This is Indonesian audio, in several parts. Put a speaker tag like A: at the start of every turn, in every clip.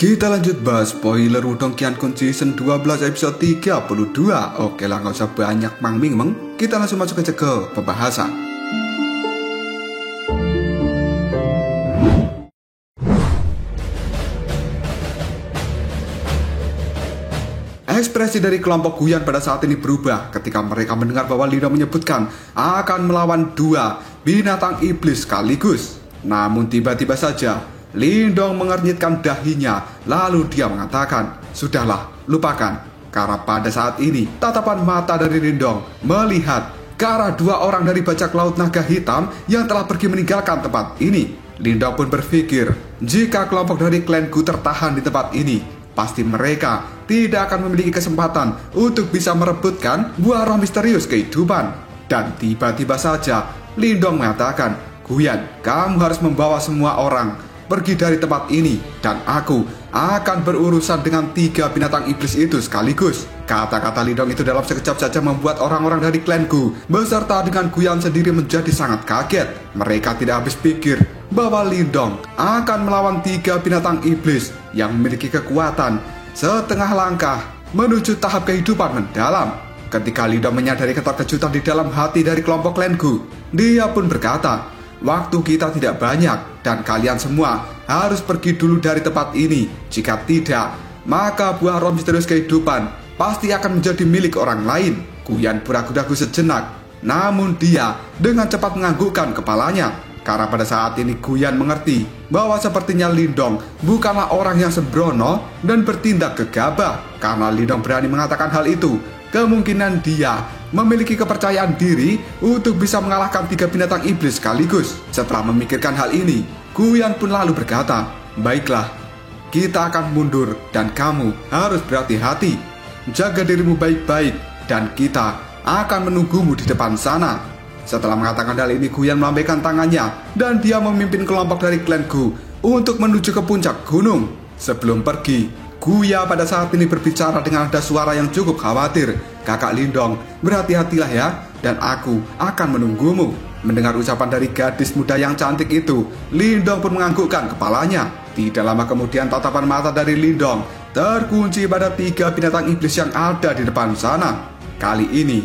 A: Kita lanjut bahas spoiler Wudong Qiankun Season 12 episode 32. Oke lah, gak usah banyak mangming. Kita langsung masuk aja ke pembahasan. Ekspresi dari kelompok Guyan pada saat ini berubah ketika mereka mendengar bahwa Lindong menyebutkan akan melawan dua binatang iblis sekaligus. Namun tiba-tiba saja Lindong mengernyitkan dahinya, lalu dia mengatakan, "Sudahlah, lupakan." Karena pada saat ini tatapan mata dari Lindong melihat ke arah dua orang dari bajak laut naga hitam yang telah pergi meninggalkan tempat ini. Lindong pun berpikir, jika kelompok dari klan Gu tertahan di tempat ini, pasti mereka tidak akan memiliki kesempatan untuk bisa merebutkan buah roh misterius kehidupan. Dan tiba-tiba saja Lindong mengatakan, "Guyan, kamu harus membawa semua orang pergi dari tempat ini, dan aku akan berurusan dengan tiga binatang iblis itu sekaligus." Kata-kata Lindong itu dalam sekejap saja membuat orang-orang dari klan Gu beserta dengan Guyan sendiri menjadi sangat kaget. Mereka tidak habis pikir bahwa Lindong akan melawan tiga binatang iblis yang memiliki kekuatan setengah langkah menuju tahap kehidupan mendalam. Ketika Lindong menyadari keterkejutan di dalam hati dari kelompok klan Gu, dia pun berkata, "Waktu kita tidak banyak dan kalian semua harus pergi dulu dari tempat ini. Jika tidak, maka buah roh misterius kehidupan pasti akan menjadi milik orang lain." Guyan ragu-ragu sejenak, namun dia dengan cepat menganggukkan kepalanya. Karena pada saat ini Guyan mengerti bahwa sepertinya Lindong bukanlah orang yang sembrono dan bertindak gegabah. Karena Lindong berani mengatakan hal itu, kemungkinan dia memiliki kepercayaan diri untuk bisa mengalahkan tiga binatang iblis sekaligus. Setelah memikirkan hal ini, Guyan pun lalu berkata, "Baiklah, kita akan mundur dan kamu harus berhati-hati. Jaga dirimu baik-baik dan kita akan menunggumu di depan sana." Setelah mengatakan hal ini, Guyan melambaikan tangannya dan dia memimpin kelompok dari klan Gu untuk menuju ke puncak gunung. Sebelum pergi, Guya pada saat ini berbicara dengan nada suara yang cukup khawatir. "Kakak Lindong, berhati-hatilah ya, dan aku akan menunggumu." Mendengar ucapan dari gadis muda yang cantik itu, Lindong pun menganggukkan kepalanya. Tidak lama kemudian tatapan mata dari Lindong terkunci pada tiga binatang iblis yang ada di depan sana. Kali ini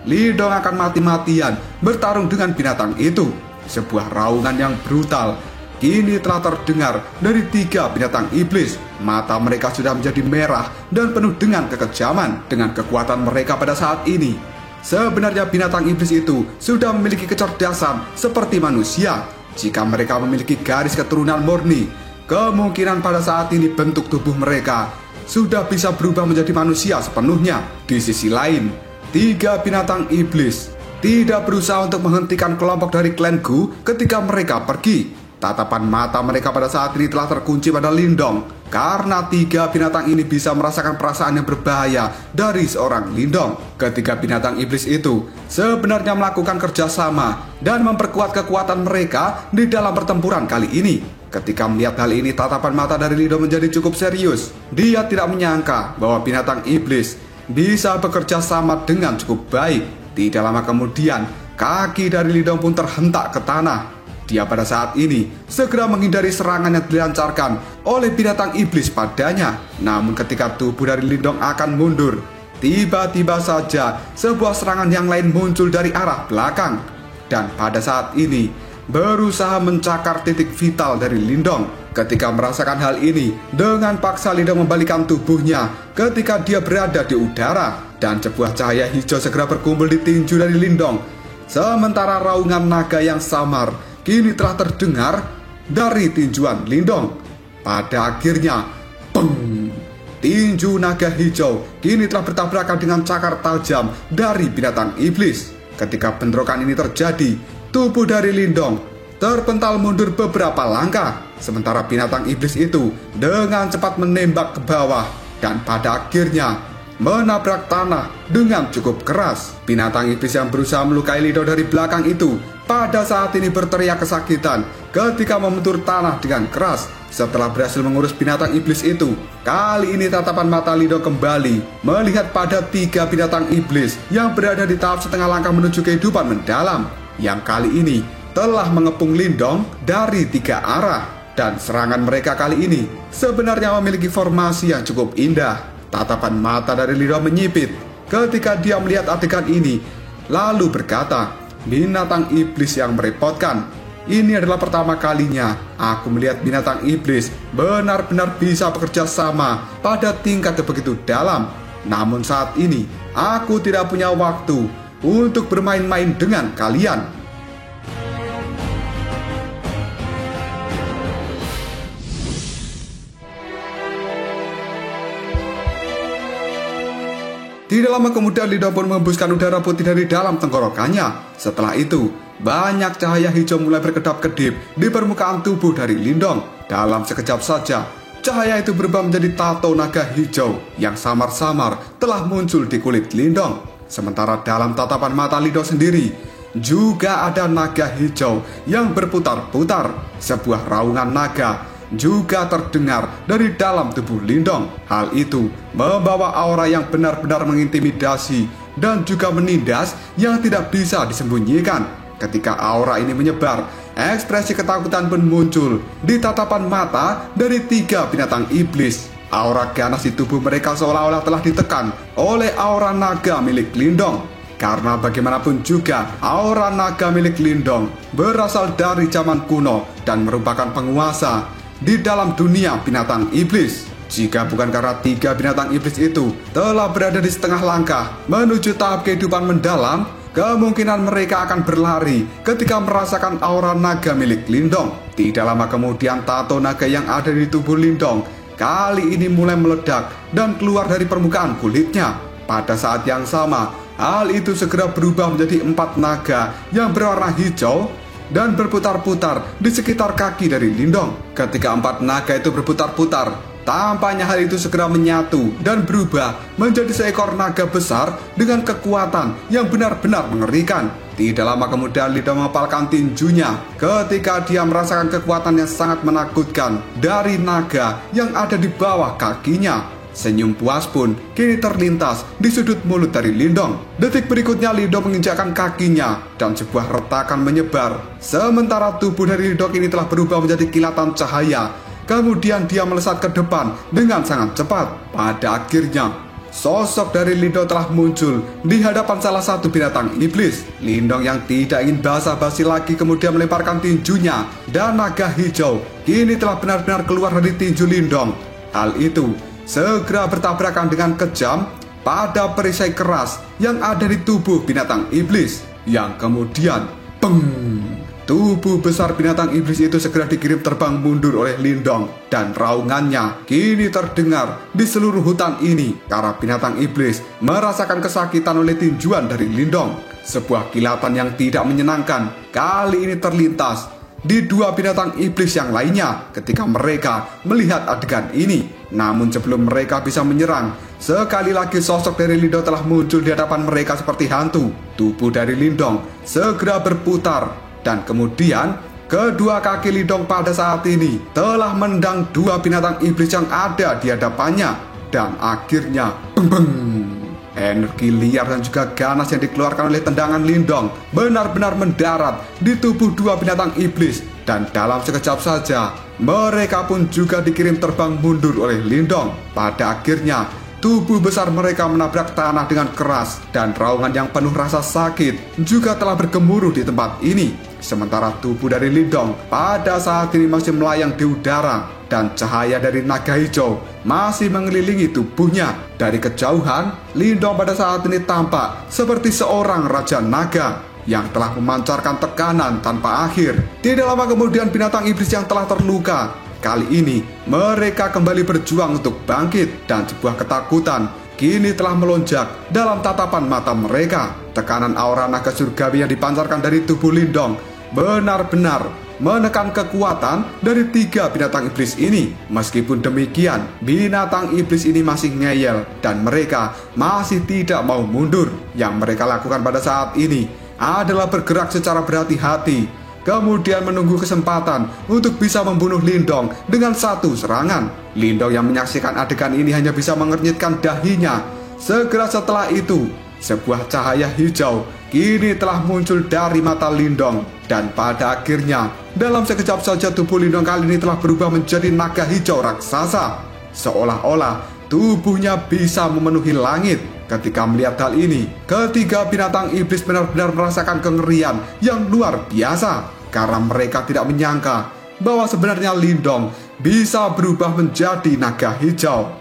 A: Lindong akan mati-matian bertarung dengan binatang itu. Sebuah raungan yang brutal kini telah terdengar dari tiga binatang iblis. Mata mereka sudah menjadi merah dan penuh dengan kekejaman. Dengan kekuatan mereka pada saat ini, sebenarnya binatang iblis itu sudah memiliki kecerdasan seperti manusia. Jika mereka memiliki garis keturunan murni, kemungkinan pada saat ini bentuk tubuh mereka sudah bisa berubah menjadi manusia sepenuhnya. Di sisi lain, tiga binatang iblis tidak berusaha untuk menghentikan kelompok dari klan Gu ketika mereka pergi. Tatapan mata mereka pada saat ini telah terkunci pada Lindong, karena tiga binatang ini bisa merasakan perasaan yang berbahaya dari seorang Lindong. Ketiga binatang iblis itu sebenarnya melakukan kerjasama dan memperkuat kekuatan mereka di dalam pertempuran kali ini. Ketika melihat hal ini, tatapan mata dari Lindong menjadi cukup serius. Dia tidak menyangka bahwa binatang iblis bisa bekerja sama dengan cukup baik. Tidak lama kemudian, kaki dari Lindong pun terhentak ke tanah. Dia pada saat ini segera menghindari serangan yang dilancarkan oleh binatang iblis padanya. Namun ketika tubuh dari Lindong akan mundur, tiba-tiba saja sebuah serangan yang lain muncul dari arah belakang. Dan pada saat ini berusaha mencakar titik vital dari Lindong. Ketika merasakan hal ini, dengan paksa Lindong membalikkan tubuhnya ketika dia berada di udara. Dan sebuah cahaya hijau segera berkumpul di tinju dari Lindong. Sementara raungan naga yang samar kini telah terdengar dari tinjuan Lindong. Pada akhirnya, peng! Tinju naga hijau kini telah bertabrakan dengan cakar tajam dari binatang iblis. Ketika bentrokan ini terjadi, tubuh dari Lindong terpental mundur beberapa langkah. Sementara binatang iblis itu dengan cepat menembak ke bawah dan pada akhirnya menabrak tanah dengan cukup keras. Binatang iblis yang berusaha melukai Lindong dari belakang itu pada saat ini berteriak kesakitan ketika membentur tanah dengan keras. Setelah berhasil mengurus binatang iblis itu, kali ini tatapan mata Lindong kembali melihat pada tiga binatang iblis yang berada di tahap setengah langkah menuju kehidupan mendalam, yang kali ini telah mengepung Lindong dari tiga arah. Dan serangan mereka kali ini sebenarnya memiliki formasi yang cukup indah. Tatapan mata dari Lindong menyipit ketika dia melihat adegan ini, lalu berkata, "Binatang iblis yang merepotkan. Ini adalah pertama kalinya aku melihat binatang iblis benar-benar bisa bekerja sama pada tingkat yang begitu dalam. Namun saat ini aku tidak punya waktu untuk bermain-main dengan kalian." Tidak lama kemudian Lindong pun menghembuskan udara putih dari dalam tenggorokannya. Setelah itu, banyak cahaya hijau mulai berkedap-kedip di permukaan tubuh dari Lindong. Dalam sekejap saja, cahaya itu berubah menjadi tato naga hijau yang samar-samar telah muncul di kulit Lindong. Sementara dalam tatapan mata Lindong sendiri, juga ada naga hijau yang berputar-putar. Sebuah raungan naga juga terdengar dari dalam tubuh Lindong. Hal itu membawa aura yang benar-benar mengintimidasi dan juga menindas yang tidak bisa disembunyikan. Ketika aura ini menyebar, ekspresi ketakutan pun muncul di tatapan mata dari 3 binatang iblis. Aura ganas di tubuh mereka seolah-olah telah ditekan oleh aura naga milik Lindong. Karena bagaimanapun juga, aura naga milik Lindong berasal dari zaman kuno dan merupakan penguasa di dalam dunia binatang iblis. Jika bukan karena 3 binatang iblis itu telah berada di setengah langkah menuju tahap kehidupan mendalam, kemungkinan mereka akan berlari ketika merasakan aura naga milik Lindong. Tidak lama kemudian tato naga yang ada di tubuh Lindong kali ini mulai meledak dan keluar dari permukaan kulitnya. Pada saat yang sama, hal itu segera berubah menjadi 4 naga yang berwarna hijau dan berputar-putar di sekitar kaki dari Lindong. Ketika 4 naga itu berputar-putar, tampaknya hal itu segera menyatu dan berubah menjadi seekor naga besar dengan kekuatan yang benar-benar mengerikan. Tidak lama kemudian Lindong mengepalkan tinjunya ketika dia merasakan kekuatan yang sangat menakutkan dari naga yang ada di bawah kakinya. Senyum puas pun kini terlintas di sudut mulut dari Lindong. Detik berikutnya Lindong menginjakkan kakinya dan sebuah retakan menyebar. Sementara tubuh dari Lindong ini telah berubah menjadi kilatan cahaya. Kemudian dia melesat ke depan dengan sangat cepat. Pada akhirnya, sosok dari Lindong telah muncul di hadapan salah satu binatang iblis. Lindong yang tidak ingin basa-basi lagi kemudian melemparkan tinjunya, dan naga hijau kini telah benar-benar keluar dari tinju Lindong. Hal itu segera bertabrakan dengan kejam pada perisai keras yang ada di tubuh binatang iblis, yang kemudian tubuh besar binatang iblis itu segera dikirim terbang mundur oleh Lindong, dan raungannya kini terdengar di seluruh hutan ini karena binatang iblis merasakan kesakitan oleh tinjuan dari Lindong. Sebuah kilatan yang tidak menyenangkan kali ini terlintas di 2 binatang iblis yang lainnya ketika mereka melihat adegan ini. Namun sebelum mereka bisa menyerang, sekali lagi sosok dari Lindong telah muncul di hadapan mereka seperti hantu. Tubuh dari Lindong segera berputar, dan kemudian kedua kaki Lindong pada saat ini telah menendang 2 binatang iblis yang ada di hadapannya. Dan akhirnya energi liar dan juga ganas yang dikeluarkan oleh tendangan Lindong benar-benar mendarat di tubuh 2 binatang iblis. Dan dalam sekejap saja, mereka pun juga dikirim terbang mundur oleh Lindong. Pada akhirnya, tubuh besar mereka menabrak tanah dengan keras, dan raungan yang penuh rasa sakit juga telah bergemuruh di tempat ini. Sementara tubuh dari Lindong pada saat ini masih melayang di udara, dan cahaya dari naga hijau masih mengelilingi tubuhnya. Dari kejauhan, Lindong pada saat ini tampak seperti seorang raja naga yang telah memancarkan tekanan tanpa akhir. Tidak lama kemudian binatang iblis yang telah terluka, kali ini mereka kembali berjuang untuk bangkit, dan sebuah ketakutan kini telah melonjak dalam tatapan mata mereka. Tekanan aura naga surgawi yang dipancarkan dari tubuh Lindong benar-benar menekan kekuatan dari 3 binatang iblis ini. Meskipun demikian, binatang iblis ini masih ngeyel dan mereka masih tidak mau mundur. Yang mereka lakukan pada saat ini adalah bergerak secara berhati-hati, kemudian menunggu kesempatan untuk bisa membunuh Lindong dengan 1 serangan. Lindong yang menyaksikan adegan ini hanya bisa mengernyitkan dahinya. Segera setelah itu, sebuah cahaya hijau kini telah muncul dari mata Lindong. Dan pada akhirnya, dalam sekejap saja tubuh Lindong kali ini telah berubah menjadi naga hijau raksasa. Seolah-olah tubuhnya bisa memenuhi langit. Ketika melihat hal ini, ketiga binatang iblis benar-benar merasakan kengerian yang luar biasa. Karena mereka tidak menyangka bahwa sebenarnya Lindong bisa berubah menjadi naga hijau.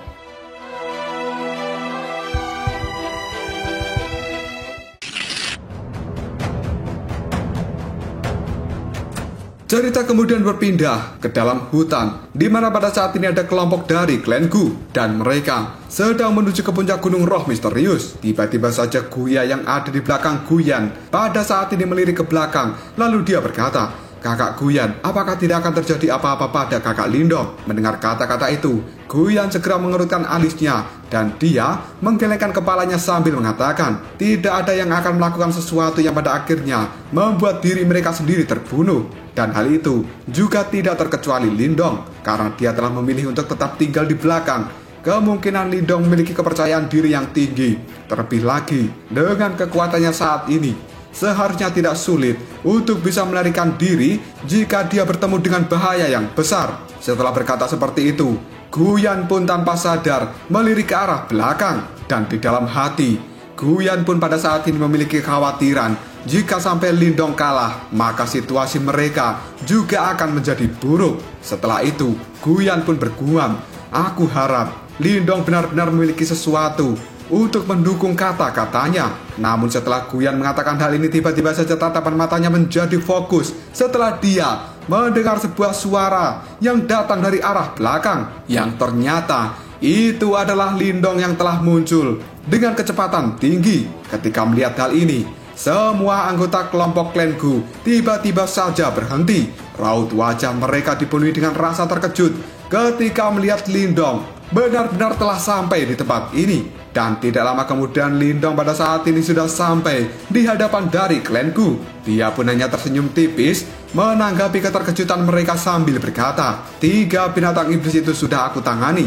A: Cerita kemudian berpindah ke dalam hutan, di mana pada saat ini ada kelompok dari klan Gu, dan mereka sedang menuju ke puncak gunung roh misterius. Tiba-tiba saja Guya yang ada di belakang Guyan pada saat ini melirik ke belakang, lalu dia berkata, "Kakak Guyan, apakah tidak akan terjadi apa-apa pada kakak Lindong?" Mendengar kata-kata itu, Guyan segera mengerutkan alisnya dan dia menggelengkan kepalanya sambil mengatakan, tidak ada yang akan melakukan sesuatu yang pada akhirnya membuat diri mereka sendiri terbunuh. Dan hal itu juga tidak terkecuali Lindong, karena dia telah memilih untuk tetap tinggal di belakang. Kemungkinan Lindong memiliki kepercayaan diri yang tinggi. Terlebih lagi, dengan kekuatannya saat ini, seharusnya tidak sulit untuk bisa melarikan diri jika dia bertemu dengan bahaya yang besar. Setelah berkata seperti itu, Guyan pun tanpa sadar melirik ke arah belakang. Dan di dalam hati, Guyan pun pada saat ini memiliki kekhawatiran jika sampai Lindong kalah, maka situasi mereka juga akan menjadi buruk. Setelah itu, Guyan pun bergumam, "Aku harap Lindong benar-benar memiliki sesuatu untuk mendukung kata-katanya." Namun setelah Guyan mengatakan hal ini, tiba-tiba saja tatapan matanya menjadi fokus setelah dia mendengar sebuah suara yang datang dari arah belakang, yang ternyata itu adalah Lindong yang telah muncul dengan kecepatan tinggi. Ketika melihat hal ini, semua anggota kelompok klan Gu tiba-tiba saja berhenti. Raut wajah mereka dipenuhi dengan rasa terkejut ketika melihat Lindong benar-benar telah sampai di tempat ini. Dan tidak lama kemudian Lindong pada saat ini sudah sampai di hadapan dari klan Gu. Dia pun hanya tersenyum tipis menanggapi keterkejutan mereka sambil berkata, "3 binatang iblis itu sudah aku tangani.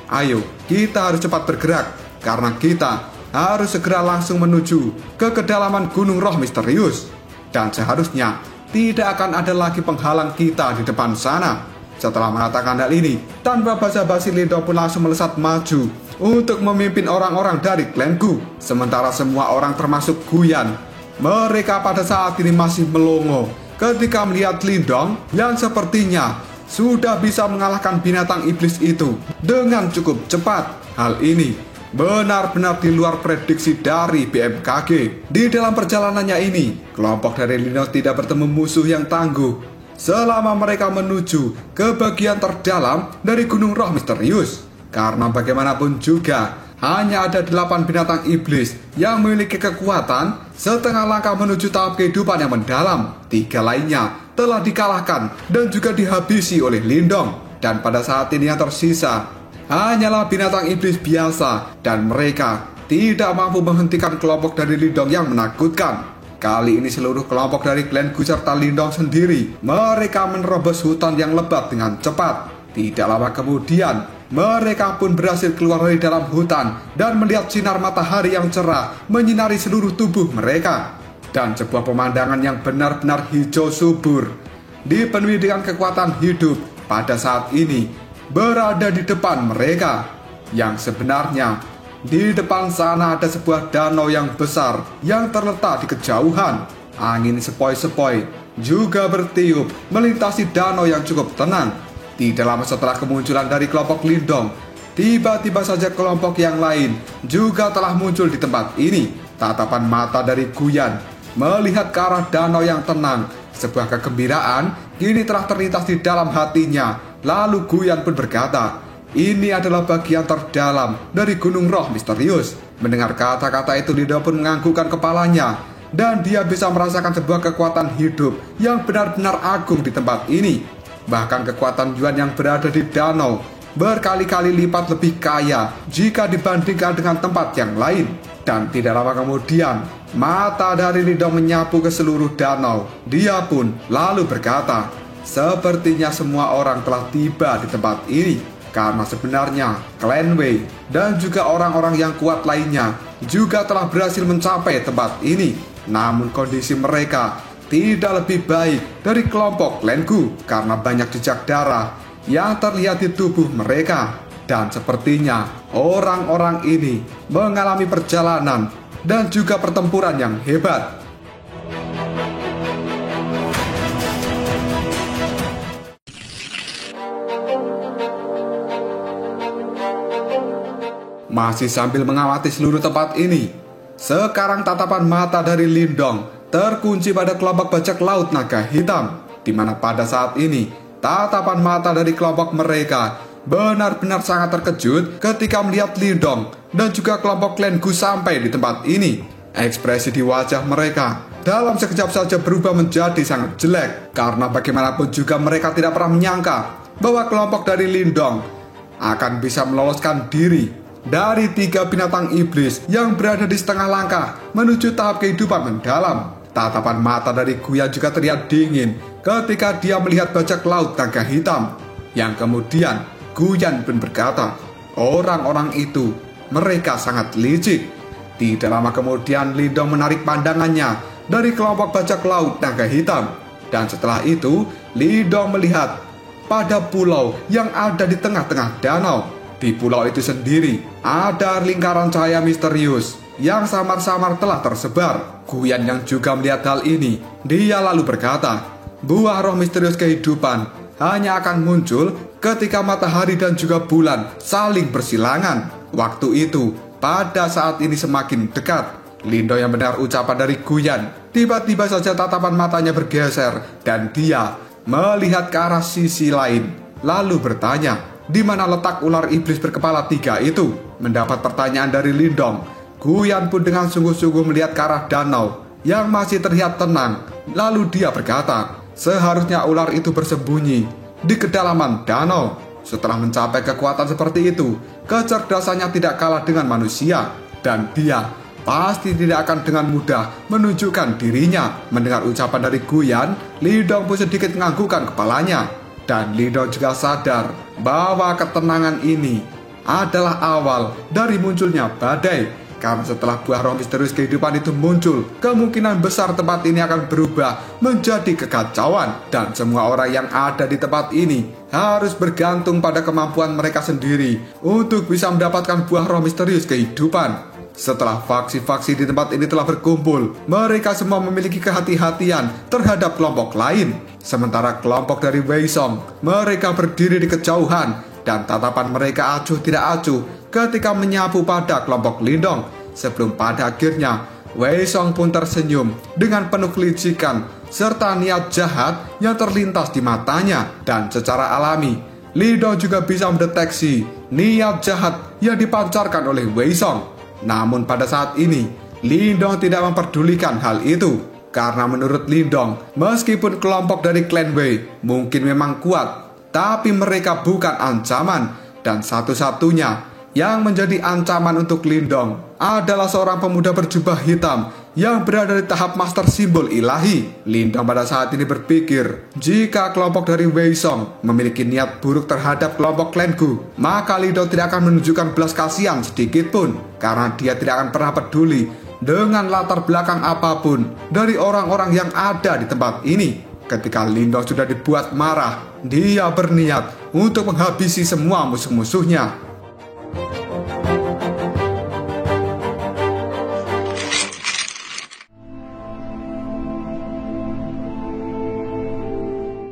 A: Ayo, kita harus cepat bergerak, karena kita harus segera langsung menuju ke kedalaman gunung roh misterius. Dan seharusnya tidak akan ada lagi penghalang kita di depan sana." Setelah mengatakan hal ini, tanpa basa-basi Lindong pun langsung melesat maju untuk memimpin orang-orang dari klan Gu. Sementara semua orang termasuk Guyan, mereka pada saat ini masih melongo ketika melihat Lindong yang sepertinya sudah bisa mengalahkan binatang iblis itu dengan cukup cepat. Hal ini benar-benar di luar prediksi dari BMKG. Di dalam perjalanannya ini, kelompok dari Lindong tidak bertemu musuh yang tangguh selama mereka menuju ke bagian terdalam dari gunung roh misterius. Karena bagaimanapun juga, hanya ada 8 binatang iblis yang memiliki kekuatan setengah langkah menuju tahap kehidupan yang mendalam. 3 lainnya telah dikalahkan dan juga dihabisi oleh Lindong. Dan pada saat ini yang tersisa hanyalah binatang iblis biasa, dan mereka tidak mampu menghentikan kelompok dari Lindong yang menakutkan. Kali ini seluruh kelompok dari klan Gu serta Lindong sendiri, mereka menerobos hutan yang lebat dengan cepat. Tidak lama kemudian, mereka pun berhasil keluar dari dalam hutan dan melihat sinar matahari yang cerah menyinari seluruh tubuh mereka. Dan sebuah pemandangan yang benar-benar hijau subur, dipenuhi dengan kekuatan hidup, pada saat ini berada di depan mereka. Yang sebenarnya di depan sana ada sebuah danau yang besar yang terletak di kejauhan. Angin sepoi-sepoi juga bertiup melintasi danau yang cukup tenang. Tidak lama setelah kemunculan dari kelompok Lindong, tiba-tiba saja kelompok yang lain juga telah muncul di tempat ini. Tatapan mata dari Guyan melihat ke arah danau yang tenang. Sebuah kegembiraan kini telah terlintas di dalam hatinya. Lalu Guyan pun berkata, "Ini adalah bagian terdalam dari gunung roh misterius." Mendengar kata-kata itu, Lindong pun menganggukkan kepalanya, dan dia bisa merasakan sebuah kekuatan hidup yang benar-benar agung di tempat ini. Bahkan kekuatan Yuan yang berada di danau berkali-kali lipat lebih kaya jika dibandingkan dengan tempat yang lain. Dan tidak lama kemudian, mata dari Lindong menyapu ke seluruh danau. Dia pun lalu berkata, "Sepertinya semua orang telah tiba di tempat ini." Karena sebenarnya klan Wei dan juga orang-orang yang kuat lainnya juga telah berhasil mencapai tempat ini. Namun kondisi mereka tidak lebih baik dari kelompok Clan Gu karena banyak jejak darah yang terlihat di tubuh mereka. Dan sepertinya orang-orang ini mengalami perjalanan dan juga pertempuran yang hebat. Masih sambil mengamati seluruh tempat ini, sekarang tatapan mata dari Lindong terkunci pada kelompok bajak laut naga hitam, di mana pada saat ini tatapan mata dari kelompok mereka benar-benar sangat terkejut ketika melihat Lindong dan juga kelompok Clan Gu sampai di tempat ini. Ekspresi di wajah mereka dalam sekejap saja berubah menjadi sangat jelek, karena bagaimanapun juga mereka tidak pernah menyangka bahwa kelompok dari Lindong akan bisa meloloskan diri dari 3 binatang iblis yang berada di setengah langkah menuju tahap kehidupan mendalam. Tatapan mata dari Guyan juga terlihat dingin ketika dia melihat bajak laut naga hitam, yang kemudian Guyan pun berkata, orang-orang itu, mereka sangat licik. Tidak lama kemudian Lindong menarik pandangannya dari kelompok bajak laut naga hitam, dan setelah itu Lindong melihat pada pulau yang ada di tengah-tengah danau. Di pulau itu sendiri ada lingkaran cahaya misterius yang samar-samar telah tersebar. Guyan yang juga melihat hal ini, dia lalu berkata, buah roh misterius kehidupan hanya akan muncul ketika matahari dan juga bulan saling bersilangan. Waktu itu pada saat ini semakin dekat. Lindong yang mendengar ucapan dari Guyan, tiba-tiba saja tatapan matanya bergeser dan dia melihat ke arah sisi lain, lalu bertanya, di mana letak ular iblis berkepala 3 itu? Mendapat pertanyaan dari Lindong, Guyan pun dengan sungguh-sungguh melihat ke arah danau yang masih terlihat tenang. Lalu dia berkata, seharusnya ular itu bersembunyi di kedalaman danau. Setelah mencapai kekuatan seperti itu, kecerdasannya tidak kalah dengan manusia, dan dia pasti tidak akan dengan mudah menunjukkan dirinya. Mendengar ucapan dari Guyan, Lindong pun sedikit menganggukkan kepalanya. Dan Lindong juga sadar bahwa ketenangan ini adalah awal dari munculnya badai. Karena setelah buah roh misterius kehidupan itu muncul, kemungkinan besar tempat ini akan berubah menjadi kekacauan. Dan semua orang yang ada di tempat ini harus bergantung pada kemampuan mereka sendiri untuk bisa mendapatkan buah roh misterius kehidupan. Setelah faksi-faksi di tempat ini telah berkumpul, mereka semua memiliki kehati-hatian terhadap kelompok lain. Sementara kelompok dari Wei Song, mereka berdiri di kejauhan dan tatapan mereka acuh tidak acuh ketika menyapu pada kelompok Lindong. Sebelum pada akhirnya Wei Song pun tersenyum dengan penuh kelicikan serta niat jahat yang terlintas di matanya. Dan secara alami, Lindong juga bisa mendeteksi niat jahat yang dipancarkan oleh Wei Song. Namun pada saat ini, Lindong tidak memperdulikan hal itu. Karena menurut Lindong, meskipun kelompok dari Clan Wei mungkin memang kuat, tapi mereka bukan ancaman. Dan satu-satunya yang menjadi ancaman untuk Lindong adalah seorang pemuda berjubah hitam yang berada di tahap master simbol ilahi. Lindong pada saat ini berpikir, jika kelompok dari Wei Song memiliki niat buruk terhadap kelompok Clan Gu, maka Lindong tidak akan menunjukkan belas kasihan sedikit pun, karena dia tidak akan pernah peduli dengan latar belakang apapun dari orang-orang yang ada di tempat ini. Ketika Lindong sudah dibuat marah, dia berniat untuk menghabisi semua musuh-musuhnya.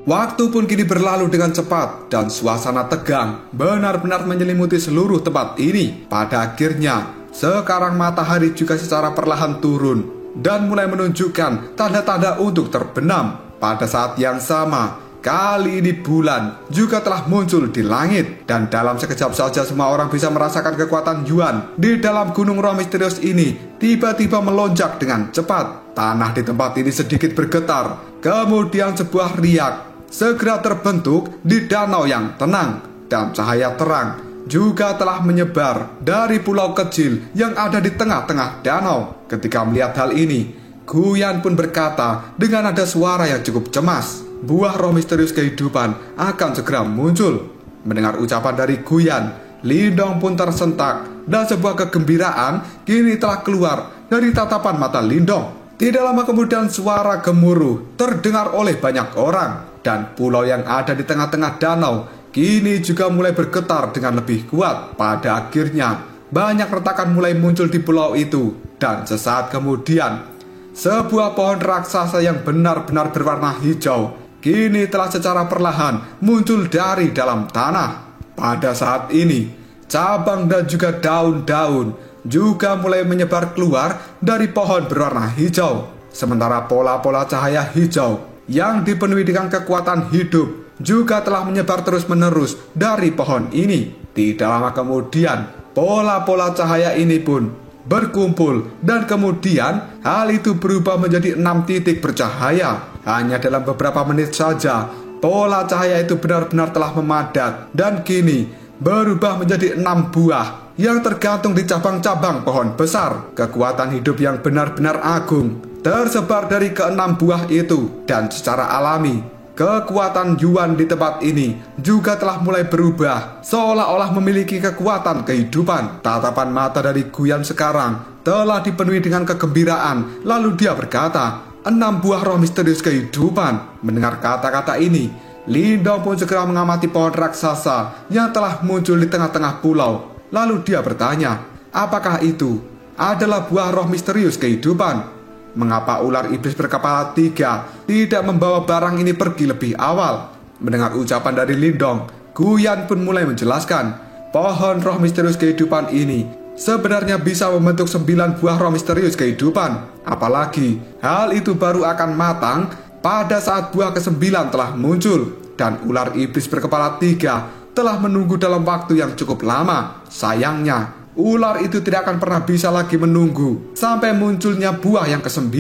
A: Waktu pun kini berlalu dengan cepat dan suasana tegang benar-benar menyelimuti seluruh tempat ini. Pada akhirnya, sekarang matahari juga secara perlahan turun dan mulai menunjukkan tanda-tanda untuk terbenam. Pada saat yang sama, kali ini bulan juga telah muncul di langit. Dan dalam sekejap saja semua orang bisa merasakan kekuatan Yuan di dalam gunung roh misterius ini tiba-tiba melonjak dengan cepat. Tanah di tempat ini sedikit bergetar. Kemudian sebuah riak segera terbentuk di danau yang tenang, dan cahaya terang juga telah menyebar dari pulau kecil yang ada di tengah-tengah danau. Ketika melihat hal ini, Guyan pun berkata dengan nada suara yang cukup cemas, buah roh misterius kehidupan akan segera muncul. Mendengar ucapan dari Guyan, Lindong pun tersentak dan sebuah kegembiraan kini telah keluar dari tatapan mata Lindong. Tidak lama kemudian suara gemuruh terdengar oleh banyak orang, dan pulau yang ada di tengah-tengah danau kini juga mulai bergetar dengan lebih kuat. Pada akhirnya, banyak retakan mulai muncul di pulau itu, dan sesaat kemudian, sebuah pohon raksasa yang benar-benar berwarna hijau kini telah secara perlahan muncul dari dalam tanah. Pada saat ini, cabang dan juga daun-daun juga mulai menyebar keluar dari pohon berwarna hijau. Sementara pola-pola cahaya hijau yang dipenuhi dengan kekuatan hidup juga telah menyebar terus-menerus dari pohon ini. Tidak lama kemudian, pola-pola cahaya ini pun berkumpul, dan kemudian hal itu berubah menjadi 6 titik bercahaya. Hanya dalam beberapa menit saja, pola cahaya itu benar-benar telah memadat dan kini berubah menjadi 6 buah yang tergantung di cabang-cabang pohon besar. Kekuatan hidup yang benar-benar agung tersebar dari ke-6 buah itu, dan secara alami kekuatan Yuan di tempat ini juga telah mulai berubah, seolah-olah memiliki kekuatan kehidupan. Tatapan mata dari Guyan sekarang telah dipenuhi dengan kegembiraan. Lalu dia berkata, 6 buah roh misterius kehidupan. Mendengar kata-kata ini, Lindong pun segera mengamati pohon raksasa yang telah muncul di tengah-tengah pulau. Lalu dia bertanya, apakah itu adalah buah roh misterius kehidupan? Mengapa ular iblis berkepala 3 tidak membawa barang ini pergi lebih awal? Mendengar ucapan dari Lindong, Guyan pun mulai menjelaskan, pohon roh misterius kehidupan ini sebenarnya bisa membentuk 9 buah roh misterius kehidupan. Apalagi hal itu baru akan matang pada saat buah ke-9 telah muncul, dan ular iblis berkepala 3 telah menunggu dalam waktu yang cukup lama. Sayangnya, ular itu tidak akan pernah bisa lagi menunggu sampai munculnya buah yang ke-9.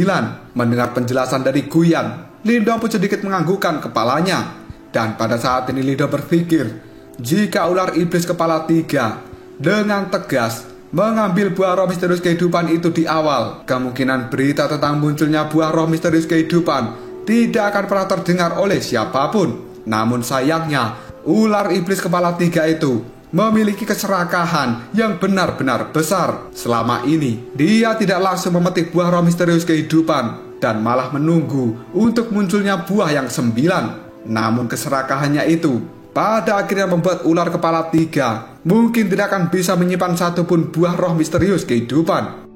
A: Mendengar penjelasan dari Guyan, Lindong pun sedikit menganggukkan kepalanya. Dan pada saat ini Lindong berpikir, jika ular iblis kepala 3 dengan tegas mengambil buah roh misterius kehidupan itu di awal, kemungkinan berita tentang munculnya buah roh misterius kehidupan tidak akan pernah terdengar oleh siapapun. Namun sayangnya, ular iblis kepala 3 itu memiliki keserakahan yang benar-benar besar. Selama ini, dia tidak langsung memetik buah roh misterius kehidupan dan malah menunggu untuk munculnya buah yang 9. Namun keserakahannya itu pada akhirnya membuat ular kepala 3 mungkin tidak akan bisa menyimpan satupun buah roh misterius kehidupan.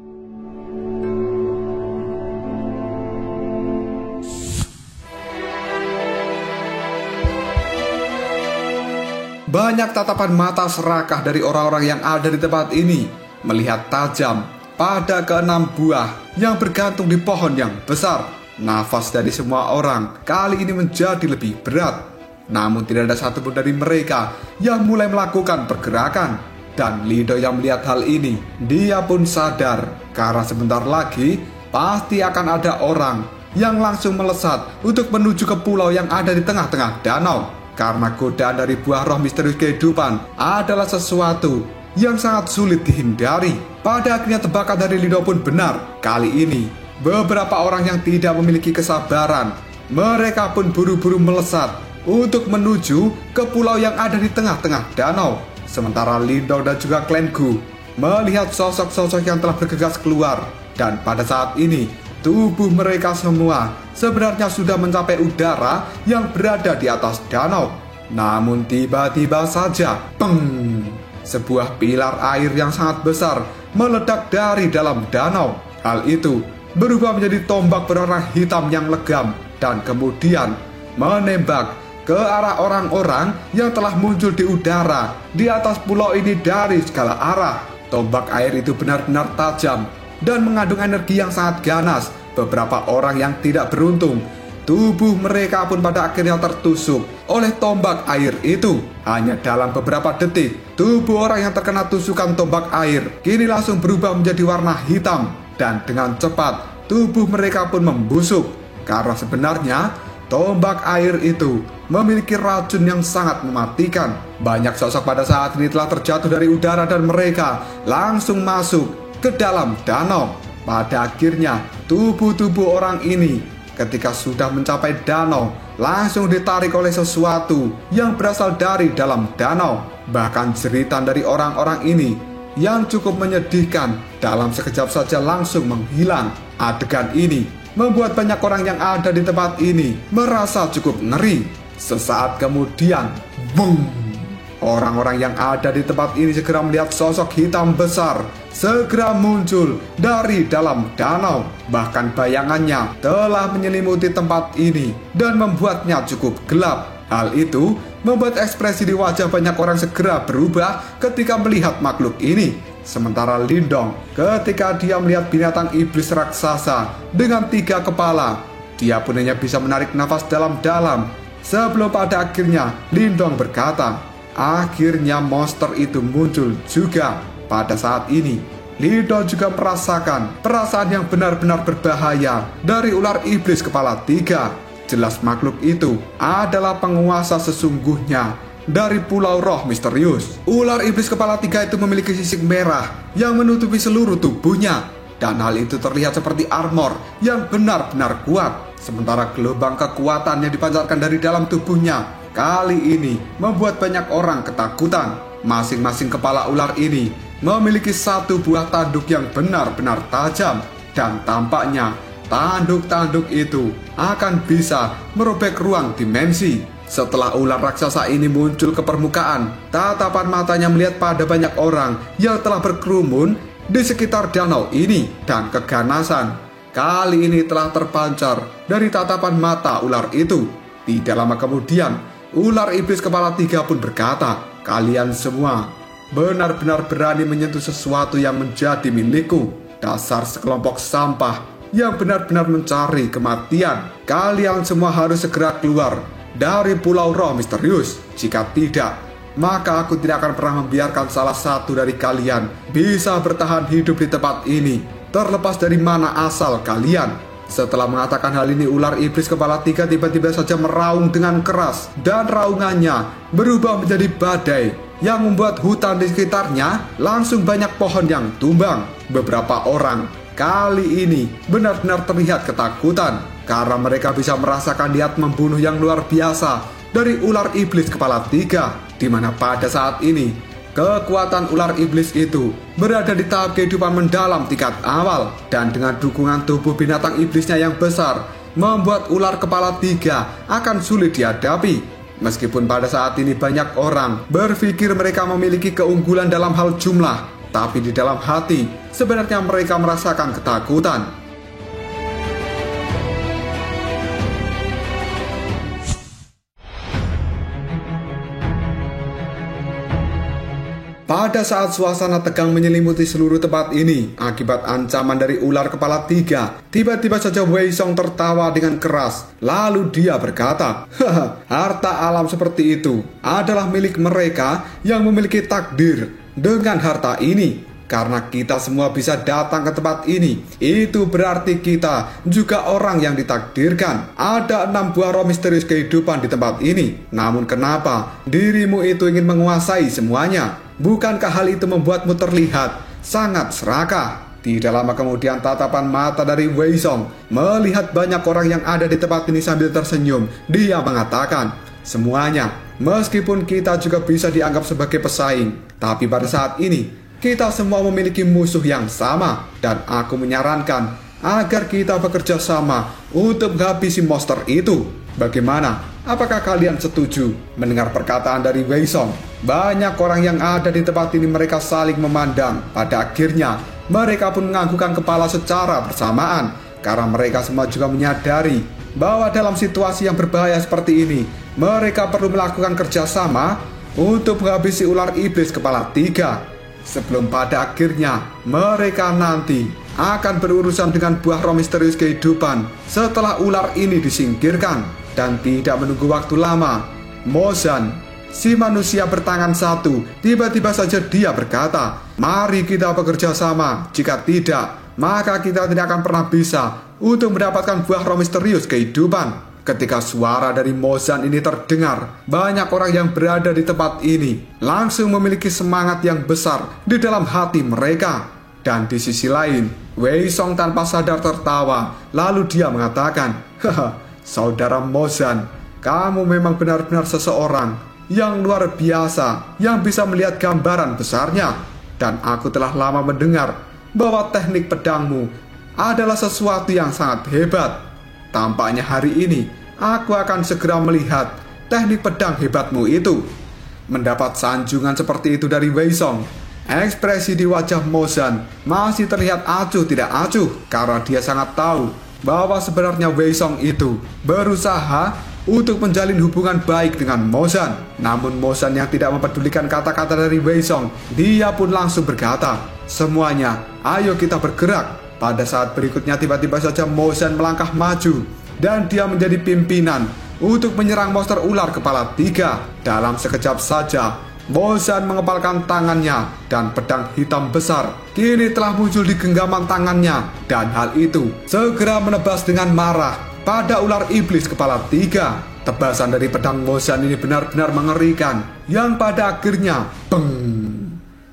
A: Banyak tatapan mata serakah dari orang-orang yang ada di tempat ini melihat tajam pada ke-6 buah yang bergantung di pohon yang besar. Nafas dari semua orang kali ini menjadi lebih berat. Namun tidak ada satupun dari mereka yang mulai melakukan pergerakan. Dan Lindong yang melihat hal ini, dia pun sadar karena sebentar lagi pasti akan ada orang yang langsung melesat untuk menuju ke pulau yang ada di tengah-tengah danau. Karena godaan dari buah roh misterius kehidupan adalah sesuatu yang sangat sulit dihindari. Pada akhirnya tebakan dari Lindong pun benar. Kali ini, beberapa orang yang tidak memiliki kesabaran, mereka pun buru-buru melesat untuk menuju ke pulau yang ada di tengah-tengah danau. Sementara Lindong dan juga klan Gu melihat sosok-sosok yang telah bergegas keluar. Dan pada saat ini, tubuh mereka semua sebenarnya sudah mencapai udara yang berada di atas danau. Namun tiba-tiba saja, peng! Sebuah pilar air yang sangat besar meledak dari dalam danau. Hal itu berubah menjadi tombak berwarna hitam yang legam dan kemudian menembak ke arah orang-orang yang telah muncul di udara di atas pulau ini dari segala arah. Tombak air itu benar-benar tajam dan mengandung energi yang sangat ganas. Beberapa orang yang tidak beruntung, tubuh mereka pun pada akhirnya tertusuk oleh tombak air itu. Hanya dalam beberapa detik, tubuh orang yang terkena tusukan tombak air kini langsung berubah menjadi warna hitam. Dan dengan cepat, tubuh mereka pun membusuk. Karena sebenarnya, tombak air itu memiliki racun yang sangat mematikan. Banyak sosok pada saat ini telah terjatuh dari udara dan mereka langsung masuk ke dalam danau. Pada akhirnya, tubuh-tubuh orang ini ketika sudah mencapai danau langsung ditarik oleh sesuatu yang berasal dari dalam danau. Bahkan jeritan dari orang-orang ini yang cukup menyedihkan dalam sekejap saja langsung menghilang. Adegan ini membuat banyak orang yang ada di tempat ini merasa cukup ngeri. Sesaat kemudian, bung! Orang-orang yang ada di tempat ini segera melihat sosok hitam besar segera muncul dari dalam danau. Bahkan bayangannya telah menyelimuti tempat ini dan membuatnya cukup gelap. Hal itu membuat ekspresi di wajah banyak orang segera berubah ketika melihat makhluk ini. Sementara Lindong, ketika dia melihat binatang iblis raksasa dengan 3 kepala, dia pun hanya bisa menarik nafas dalam-dalam. Sebelum pada akhirnya Lindong berkata, akhirnya monster itu muncul juga. Pada saat ini, Lindong juga merasakan perasaan yang benar-benar berbahaya dari ular iblis kepala 3. Jelas makhluk itu adalah penguasa sesungguhnya dari Pulau Roh Misterius. Ular iblis kepala 3 itu memiliki sisik merah yang menutupi seluruh tubuhnya. Dan hal itu terlihat seperti armor yang benar-benar kuat. Sementara gelombang kekuatan yang dipancarkan dari dalam tubuhnya kali ini membuat banyak orang ketakutan. Masing-masing kepala ular ini memiliki 1 buah tanduk yang benar-benar tajam. Dan tampaknya tanduk-tanduk itu akan bisa merobek ruang dimensi. Setelah ular raksasa ini muncul ke permukaan, tatapan matanya melihat pada banyak orang yang telah berkerumun di sekitar danau ini. Dan keganasan kali ini telah terpancar dari tatapan mata ular itu. Tidak lama kemudian, ular iblis kepala 3 pun berkata, kalian semua benar-benar berani menyentuh sesuatu yang menjadi milikku. Dasar sekelompok sampah yang benar-benar mencari kematian. Kalian semua harus segera keluar dari Pulau Roh Misterius. Jika tidak, maka aku tidak akan pernah membiarkan salah satu dari kalian bisa bertahan hidup di tempat ini, terlepas dari mana asal kalian. Setelah mengatakan hal ini, ular iblis kepala 3 tiba-tiba saja meraung dengan keras. Dan raungannya berubah menjadi badai yang membuat hutan di sekitarnya langsung banyak pohon yang tumbang. Beberapa orang kali ini benar-benar terlihat ketakutan karena mereka bisa merasakan niat membunuh yang luar biasa dari ular iblis kepala 3, di mana pada saat ini kekuatan ular iblis itu berada di tahap kehidupan mendalam tingkat awal. Dan dengan dukungan tubuh binatang iblisnya yang besar, membuat ular kepala 3 akan sulit dihadapi. Meskipun pada saat ini banyak orang berpikir mereka memiliki keunggulan dalam hal jumlah, tapi di dalam hati sebenarnya mereka merasakan ketakutan. Pada saat suasana tegang menyelimuti seluruh tempat ini akibat ancaman dari ular kepala 3, tiba-tiba saja Wei Song tertawa dengan keras. Lalu dia berkata, harta alam seperti itu adalah milik mereka yang memiliki takdir dengan harta ini. Karena kita semua bisa datang ke tempat ini, itu berarti kita juga orang yang ditakdirkan. Ada 6 buah roh misterius kehidupan di tempat ini. Namun kenapa dirimu itu ingin menguasai semuanya? Bukankah hal itu membuatmu terlihat sangat serakah? Tidak lama kemudian tatapan mata dari Wei Song melihat banyak orang yang ada di tempat ini sambil tersenyum. Dia mengatakan, semuanya, meskipun kita juga bisa dianggap sebagai pesaing, tapi pada saat ini kita semua memiliki musuh yang sama. Dan aku menyarankan agar kita bekerja sama untuk menghabisi monster itu. Bagaimana? Apakah kalian setuju? Mendengar perkataan dari Wei Song, banyak orang yang ada di tempat ini mereka saling memandang. Pada akhirnya mereka pun menganggukkan kepala secara bersamaan, karena mereka semua juga menyadari bahwa dalam situasi yang berbahaya seperti ini mereka perlu melakukan kerjasama untuk menghabisi ular iblis kepala 3. Sebelum pada akhirnya mereka nanti akan berurusan dengan buah roh misterius kehidupan setelah ular ini disingkirkan. Dan tidak menunggu waktu lama, Mozan, si manusia bertangan satu, tiba-tiba saja dia berkata, mari kita bekerja sama. Jika tidak, maka kita tidak akan pernah bisa untuk mendapatkan buah roh misterius kehidupan. Ketika suara dari Mozan ini terdengar, banyak orang yang berada di tempat ini langsung memiliki semangat yang besar di dalam hati mereka. Dan di sisi lain, Wei Song tanpa sadar tertawa. Lalu dia mengatakan, saudara Mozan, kamu memang benar-benar seseorang yang luar biasa, yang bisa melihat gambaran besarnya. Dan aku telah lama mendengar bahwa teknik pedangmu adalah sesuatu yang sangat hebat. Tampaknya hari ini aku akan segera melihat teknik pedang hebatmu itu. Mendapat sanjungan seperti itu dari Wei Song, ekspresi di wajah Mozan masih terlihat acuh tidak acuh karena dia sangat tahu bahwa sebenarnya Wei Song itu berusaha untuk menjalin hubungan baik dengan Mozan. Namun Mozan yang tidak mempedulikan kata-kata dari Wei Song, dia pun langsung berkata, "Semuanya, ayo kita bergerak." Pada saat berikutnya tiba-tiba saja Mozan melangkah maju dan dia menjadi pimpinan untuk menyerang monster ular kepala 3. Dalam sekejap saja Mozan mengepalkan tangannya dan pedang hitam besar kini telah muncul di genggaman tangannya, dan hal itu segera menebas dengan marah pada ular iblis kepala 3. Tebasan dari pedang Mozan ini benar-benar mengerikan, yang pada akhirnya beng.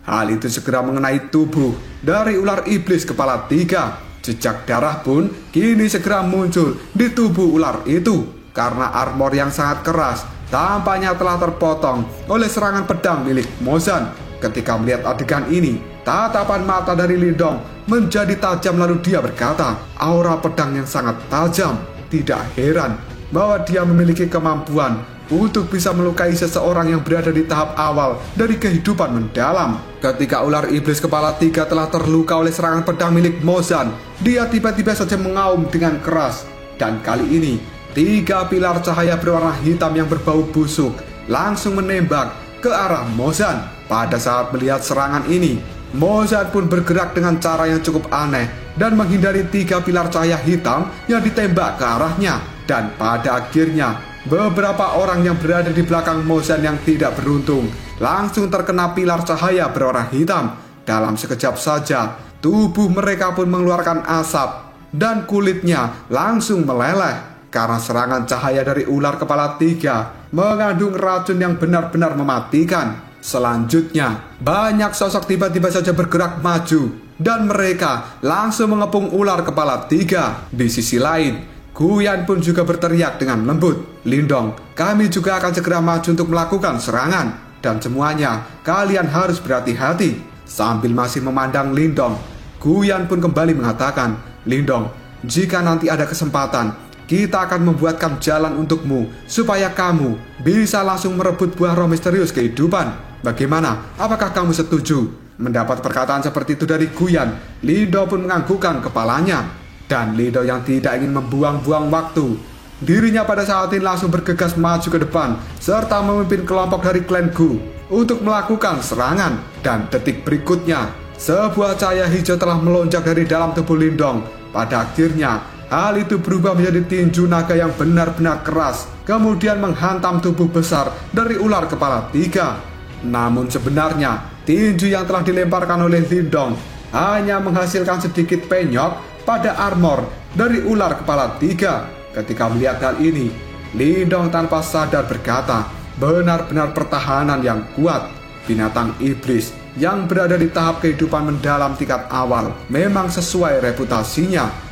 A: Hal itu segera mengenai tubuh dari ular iblis kepala 3. Jejak darah pun kini segera muncul di tubuh ular itu karena armor yang sangat keras tampaknya telah terpotong oleh serangan pedang milik Mozan. Ketika melihat adegan ini, tatapan mata dari Lindong menjadi tajam lalu dia berkata, "Aura pedang yang sangat tajam. Tidak heran bahwa dia memiliki kemampuan untuk bisa melukai seseorang yang berada di tahap awal dari kehidupan mendalam." Ketika ular iblis kepala 3 telah terluka oleh serangan pedang milik Mozan, dia tiba-tiba saja mengaum dengan keras. Dan kali ini 3 pilar cahaya berwarna hitam yang berbau busuk langsung menembak ke arah Mozan. Pada saat melihat serangan ini, Mozan pun bergerak dengan cara yang cukup aneh dan menghindari 3 pilar cahaya hitam yang ditembak ke arahnya. Dan pada akhirnya, beberapa orang yang berada di belakang Mozan yang tidak beruntung langsung terkena pilar cahaya berwarna hitam. Dalam sekejap saja, tubuh mereka pun mengeluarkan asap dan kulitnya langsung meleleh karena serangan cahaya dari ular kepala 3 mengandung racun yang benar-benar mematikan. Selanjutnya, banyak sosok tiba-tiba saja bergerak maju dan mereka langsung mengepung ular kepala 3. Di sisi lain, Guyan pun juga berteriak dengan lembut, "Lindong, kami juga akan segera maju untuk melakukan serangan. Dan semuanya, kalian harus berhati-hati." Sambil masih memandang Lindong, Guyan pun kembali mengatakan, "Lindong, jika nanti ada kesempatan, kita akan membuatkan jalan untukmu supaya kamu bisa langsung merebut buah roh misterius kehidupan. Bagaimana? Apakah kamu setuju?" Mendapat perkataan seperti itu dari Guyan, Lindo pun menganggukkan kepalanya. Dan Lindo yang tidak ingin membuang-buang waktu, dirinya pada saat ini langsung bergegas maju ke depan serta memimpin kelompok dari klan Gu untuk melakukan serangan. Dan detik berikutnya, sebuah cahaya hijau telah melonjak dari dalam tubuh Lindong. Pada akhirnya, hal itu berubah menjadi tinju naga yang benar-benar keras, kemudian menghantam tubuh besar dari ular kepala 3. Namun sebenarnya, tinju yang telah dilemparkan oleh Lindong hanya menghasilkan sedikit penyok pada armor dari ular kepala 3. Ketika melihat hal ini, Lindong tanpa sadar berkata, "Benar-benar pertahanan yang kuat. Binatang iblis yang berada di tahap kehidupan mendalam tingkat awal memang sesuai reputasinya."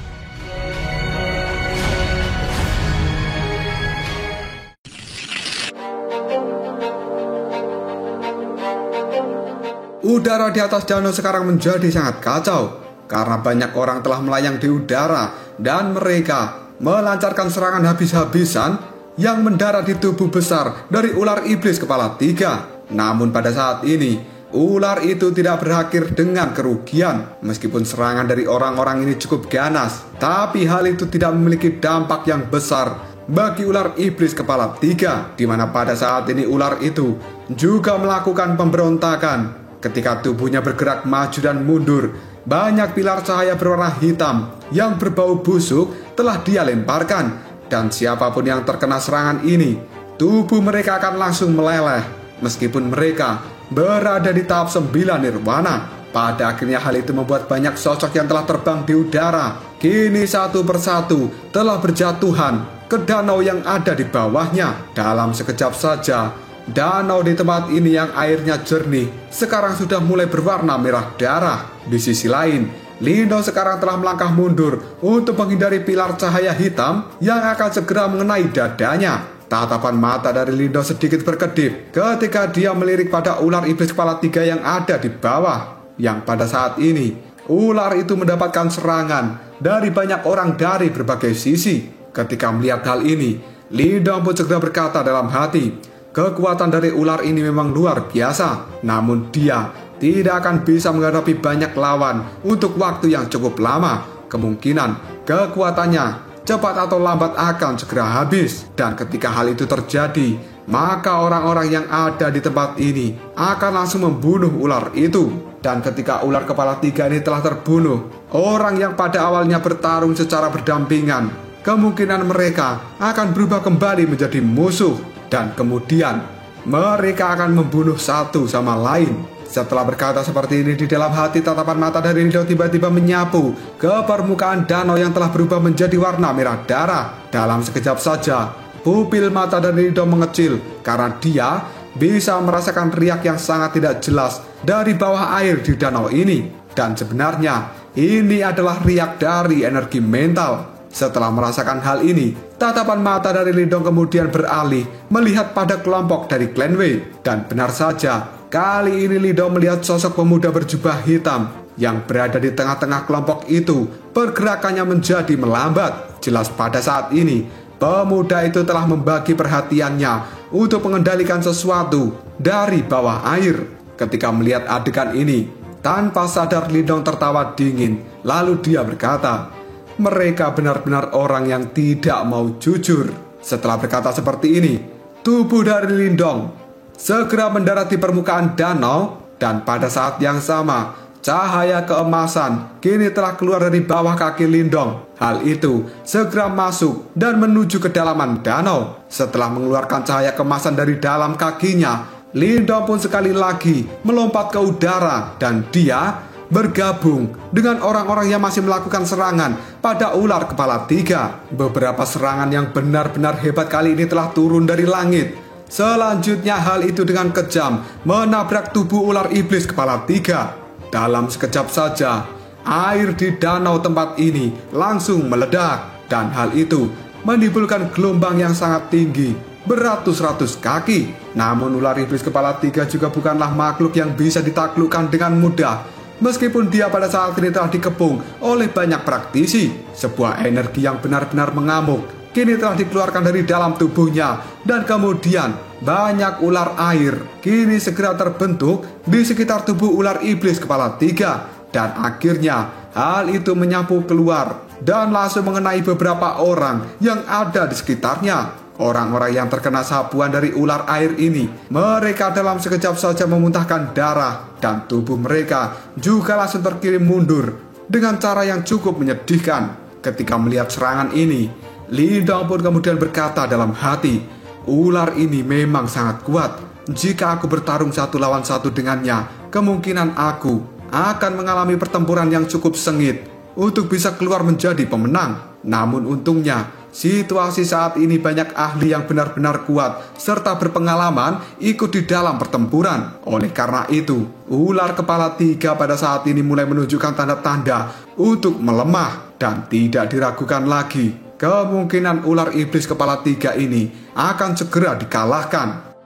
A: Udara di atas danau sekarang menjadi sangat kacau karena banyak orang telah melayang di udara dan mereka melancarkan serangan habis-habisan yang mendarat di tubuh besar dari ular iblis kepala 3. Namun pada saat ini, ular itu tidak berakhir dengan kerugian. Meskipun serangan dari orang-orang ini cukup ganas, tapi hal itu tidak memiliki dampak yang besar bagi ular iblis kepala 3, di mana pada saat ini ular itu juga melakukan pemberontakan. Ketika tubuhnya bergerak maju dan mundur, banyak pilar cahaya berwarna hitam yang berbau busuk telah dia lemparkan. Dan siapapun yang terkena serangan ini, tubuh mereka akan langsung meleleh. Meskipun mereka berada di tahap 9 nirwana. Pada akhirnya hal itu membuat banyak sosok yang telah terbang di udara kini satu persatu telah berjatuhan ke danau yang ada di bawahnya. Dalam sekejap saja, danau di tempat ini yang airnya jernih sekarang sudah mulai berwarna merah darah. Di sisi lain, Lindo sekarang telah melangkah mundur untuk menghindari pilar cahaya hitam yang akan segera mengenai dadanya. Tatapan mata dari Lindo sedikit berkedip ketika dia melirik pada ular iblis kepala 3 yang ada di bawah. Yang pada saat ini, ular itu mendapatkan serangan dari banyak orang dari berbagai sisi. Ketika melihat hal ini, Lindong pun segera berkata dalam hati, kekuatan dari ular ini memang luar biasa, namun dia tidak akan bisa menghadapi banyak lawan untuk waktu yang cukup lama. Kemungkinan kekuatannya cepat atau lambat akan segera habis. Dan ketika hal itu terjadi, maka orang-orang yang ada di tempat ini akan langsung membunuh ular itu. Dan ketika ular kepala 3 ini telah terbunuh, orang yang pada awalnya bertarung secara berdampingan, kemungkinan mereka akan berubah kembali menjadi musuh. Dan kemudian mereka akan membunuh satu sama lain. Setelah berkata seperti ini di dalam hati, tatapan mata dari Lindong tiba-tiba menyapu ke permukaan danau yang telah berubah menjadi warna merah darah. Dalam sekejap saja, pupil mata dari Lindong mengecil karena dia bisa merasakan riak yang sangat tidak jelas dari bawah air di danau ini. Dan sebenarnya ini adalah riak dari energi mental. Setelah merasakan hal ini, tatapan mata dari Lindong kemudian beralih melihat pada kelompok dari Clan Wei. Dan benar saja, kali ini Lindong melihat sosok pemuda berjubah hitam yang berada di tengah-tengah kelompok itu. Pergerakannya menjadi melambat. Jelas pada saat ini, pemuda itu telah membagi perhatiannya untuk mengendalikan sesuatu dari bawah air. Ketika melihat adegan ini, tanpa sadar Lindong tertawa dingin. Lalu dia berkata, mereka benar-benar orang yang tidak mau jujur. Setelah berkata seperti ini, tubuh dari Lindong segera mendarat di permukaan danau. Dan pada saat yang sama, cahaya keemasan kini telah keluar dari bawah kaki Lindong. Hal itu segera masuk dan menuju kedalaman danau. Setelah mengeluarkan cahaya keemasan dari dalam kakinya, Lindong pun sekali lagi melompat ke udara. Dan dia bergabung dengan orang-orang yang masih melakukan serangan pada ular kepala 3. Beberapa serangan yang benar-benar hebat kali ini telah turun dari langit. Selanjutnya hal itu dengan kejam menabrak tubuh ular iblis kepala 3. Dalam sekejap saja, air di danau tempat ini langsung meledak. Dan hal itu menimbulkan gelombang yang sangat tinggi, beratus-ratus kaki. Namun ular iblis kepala 3 juga bukanlah makhluk yang bisa ditaklukkan dengan mudah. Meskipun dia pada saat ini telah dikepung oleh banyak praktisi, sebuah energi yang benar-benar mengamuk kini telah dikeluarkan dari dalam tubuhnya. Dan kemudian banyak ular air kini segera terbentuk di sekitar tubuh ular iblis kepala 3. Dan akhirnya hal itu menyapu keluar dan langsung mengenai beberapa orang yang ada di sekitarnya. Orang-orang yang terkena sapuan dari ular air ini, mereka dalam sekejap saja memuntahkan darah. Dan tubuh mereka juga langsung terkirim mundur dengan cara yang cukup menyedihkan. Ketika melihat serangan ini, Lindong pun kemudian berkata dalam hati, ular ini memang sangat kuat. Jika aku bertarung 1 lawan 1 dengannya, kemungkinan aku akan mengalami pertempuran yang cukup sengit untuk bisa keluar menjadi pemenang. Namun untungnya, situasi saat ini banyak ahli yang benar-benar kuat serta berpengalaman ikut di dalam pertempuran. Oleh karena itu, ular kepala 3 pada saat ini mulai menunjukkan tanda-tanda untuk melemah. Dan tidak diragukan lagi, kemungkinan ular iblis kepala 3 ini akan segera dikalahkan.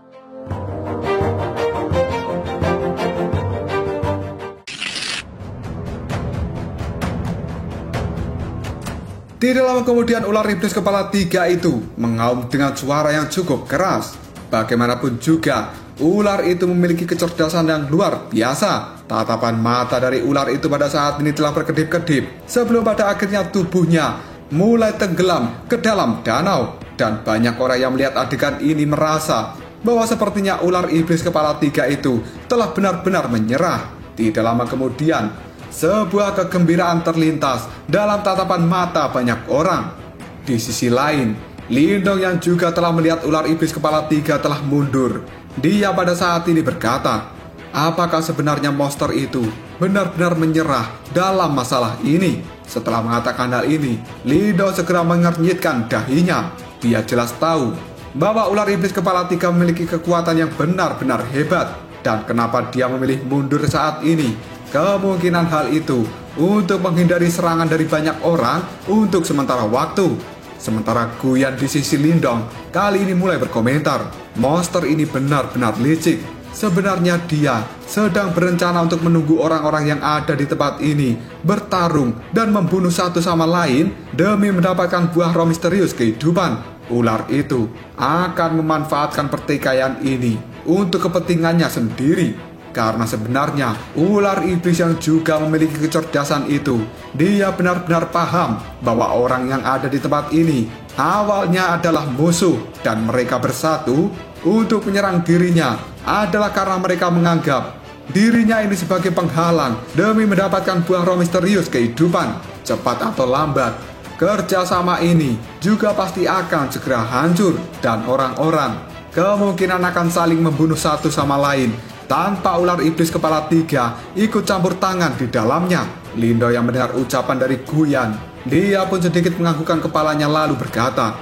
A: Tidak lama kemudian ular iblis kepala 3 itu mengaum dengan suara yang cukup keras. Bagaimanapun juga, ular itu memiliki kecerdasan yang luar biasa. Tatapan mata dari ular itu pada saat ini telah berkedip-kedip sebelum pada akhirnya tubuhnya mulai tenggelam ke dalam danau. Dan banyak orang yang melihat adegan ini merasa bahwa sepertinya ular iblis kepala 3 itu telah benar-benar menyerah. Tidak lama kemudian, sebuah kegembiraan terlintas dalam tatapan mata banyak orang. Di sisi lain, Lindong yang juga telah melihat ular iblis kepala 3 telah mundur. Dia pada saat ini berkata, apakah sebenarnya monster itu benar-benar menyerah dalam masalah ini? Setelah mengatakan hal ini, Lindong segera mengernyitkan dahinya. Dia jelas tahu bahwa ular iblis kepala 3 memiliki kekuatan yang benar-benar hebat. Dan kenapa dia memilih mundur saat ini? Kemungkinan hal itu untuk menghindari serangan dari banyak orang untuk sementara waktu. Sementara Guyan di sisi Lindong kali ini mulai berkomentar, monster ini benar-benar licik. Sebenarnya dia sedang berencana untuk menunggu orang-orang yang ada di tempat ini bertarung dan membunuh satu sama lain demi mendapatkan buah roh misterius kehidupan. Ular itu akan memanfaatkan pertikaian ini untuk kepentingannya sendiri. Karena sebenarnya ular iblis yang juga memiliki kecerdasan itu, dia benar-benar paham bahwa orang yang ada di tempat ini awalnya adalah musuh, dan mereka bersatu untuk menyerang dirinya adalah karena mereka menganggap dirinya ini sebagai penghalang demi mendapatkan buah roh misterius kehidupan. Cepat atau lambat, kerjasama ini juga pasti akan segera hancur, dan orang-orang kemungkinan akan saling membunuh satu sama lain tanpa ular iblis kepala 3 ikut campur tangan di dalamnya. Lindo yang mendengar ucapan dari Guyan, dia pun sedikit menganggukkan kepalanya lalu berkata,